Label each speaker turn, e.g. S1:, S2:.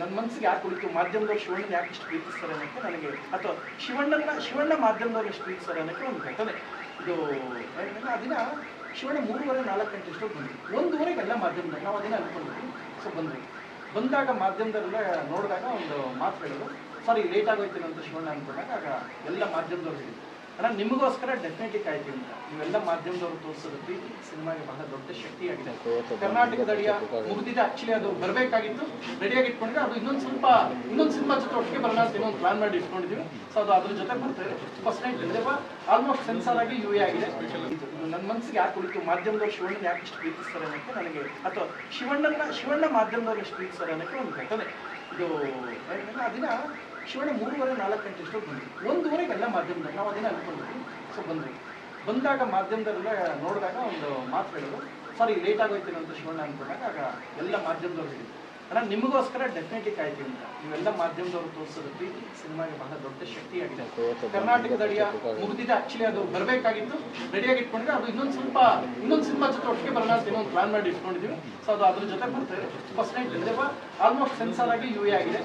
S1: ನನ್ನ ಮನಸ್ಸಿಗೆ ಯಾಕೆ ಉಳಿತು, ಮಾಧ್ಯಮದವ್ರು ಶಿವಣ್ಣನ ಯಾಕೆ ಇಷ್ಟು ಪ್ರೀತಿಸ್ತಾರೆ ಅನ್ನೋಕ್ಕೆ ನನಗೆ, ಅಥವಾ ಶಿವಣ್ಣ ಮಾಧ್ಯಮದವ್ರು ಎಷ್ಟು ಪ್ರೀತಿಸ್ತಾರೆ ಅನ್ನೋಕ್ಕೆ ಒಂದು ಘಟನೆ. ಇದು ಆ ದಿನ ಶಿವಣ್ಣ 3:30-4 ಗಂಟೆ ಎಷ್ಟೋ ಬಂದ್ವಿ, 1:00 ಎಲ್ಲ ಮಾಧ್ಯಮದಲ್ಲಿ ನಾವು ಅದನ್ನ ಅಂದ್ಕೊಂಡ್ವಿ. ಸೊ ಬಂದಾಗ ಮಾಧ್ಯಮದಲ್ಲೆಲ್ಲ ನೋಡಿದಾಗ ಒಂದು ಮಾತು ಹೇಳಿದ್ರು, ಸಾರಿ ಲೇಟ್ ಆಗೋಯ್ತೀನಿ ಅಂತ ಶಿವಣ್ಣ ಅಂದ್ಕೊಂಡಾಗ ಆಗ ಎಲ್ಲ ಮಾಧ್ಯಮದವ್ರು ಹೇಳಿದ್ರು, ನಾನು ನಿಮಗೋಸ್ಕರ ಡೆಫಿನೆಟ್ಲಿ ಕಾಯ್ತೀನಿ ಅಂತ. ನೀವೆಲ್ಲ ಮಾಧ್ಯಮದವರು ತೋರಿಸೋದು ಪ್ರೀತಿ ಸಿನಿಮಾಗೆ ಬಹಳ ದೊಡ್ಡ ಶಕ್ತಿಯಾಗಿದೆ. ಕರ್ನಾಟಕದ ಅಡಿಯ ಮುಗಿದಿದೆ, ಆಕ್ಚುಲಿ ಅದು ಬರಬೇಕಾಗಿತ್ತು, ರೆಡಿಯಾಗಿ ಇಟ್ಕೊಂಡಿದ್ರೆ ಅದು ಇನ್ನೊಂದು ಸಿನಿಮಾ ಜೊತೆ ಒಟ್ಟಿಗೆ ಬರೋಣ ಅಂತ ಇನ್ನೊಂದು ಪ್ಲಾನ್ ಮಾಡಿ ಇಟ್ಕೊಂಡಿದ್ವಿ. ಸೊ ಅದು ಅದ್ರ ಜೊತೆ ಬರ್ತಾರೆ. ಫಸ್ಟ್ ನೈಟ್ ಇಲ್ಲದೆ ಆಲ್ಮೋಸ್ಟ್ ಸೆನ್ಸಾರ್ ಆಗಿ ಯೂಎ ಆಗಿದೆ. ನನ್ನ ಮನಸ್ಸಿಗೆ ಯಾಕೆ ಉಳಿತು, ಮಾಧ್ಯಮದವ್ರು ಶಿವಣ್ಣನ ಯಾಕೆ ಇಷ್ಟು ಪ್ರೀತಿಸ್ತಾರೆ ಅನ್ನೋಕ್ಕೆ ನನಗೆ, ಅಥವಾ ಶಿವಣ್ಣ ಮಾಧ್ಯಮದವ್ರು ಎಷ್ಟು ಪ್ರೀತಿಸ್ತಾರೆ ಅನ್ನೋಕ್ಕೆ ಒಂದು ಘಟನೆ. ಇದು ಆ ದಿನ ಶಿವಣ್ಣ 3:30-4 ಗಂಟೆ ಎಷ್ಟೋ ಬಂದ್ವಿ, 1:00 ಎಲ್ಲ ಮಾಧ್ಯಮದಲ್ಲಿ ನಾವು ಅದನ್ನ ಅಂದ್ಕೊಂಡ್ವಿ. ಸೊ ಬಂದಾಗ ಮಾಧ್ಯಮದಲ್ಲೆಲ್ಲ ನೋಡಿದಾಗ ಒಂದು ಮಾತು ಹೇಳಿದ್ರು, ಸಾರಿ ಲೇಟ್ ಆಗೋಯ್ತೀನಿ ಅಂತ ಶಿವಣ್ಣ ಅಂದ್ಕೊಂಡಾಗ ಆಗ ಎಲ್ಲ ಮಾಧ್ಯಮದವ್ರು ಹೇಳಿದ್ರು, ನಾನು ನಿಮಗೋಸ್ಕರ ಡೆಫಿನೆಟ್ಲಿ ಕಾಯ್ತೀನಿ ಅಂತ. ನೀವೆಲ್ಲ ಮಾಧ್ಯಮದವರು ತೋರಿಸೋದು ಪ್ರೀತಿ ಸಿನಿಮಾಗೆ ಬಹಳ ದೊಡ್ಡ ಶಕ್ತಿಯಾಗಿದೆ. ಕರ್ನಾಟಕದ ಅಡಿಯ ಮುಗಿದಿದೆ, ಆಕ್ಚುಲಿ ಅದು ಬರಬೇಕಾಗಿತ್ತು, ರೆಡಿಯಾಗಿ ಇಟ್ಕೊಂಡಿದ್ರೆ ಅದು ಇನ್ನೊಂದು ಸಿನಿಮಾ ಜೊತೆ ಒಟ್ಟಿಗೆ ಬರೋಣ ಅಂತ ಇನ್ನೊಂದು ಪ್ಲಾನ್ ಮಾಡಿ ಇಟ್ಕೊಂಡಿದ್ವಿ. ಸೊ ಅದು ಅದ್ರ ಜೊತೆ ಬರ್ತಾರೆ. ಫಸ್ಟ್ ನೈಟ್ ಇಲ್ಲದೆ ಆಲ್ಮೋಸ್ಟ್ ಸೆನ್ಸಾರ್ ಆಗಿ ಯೂಎ ಆಗಿದೆ.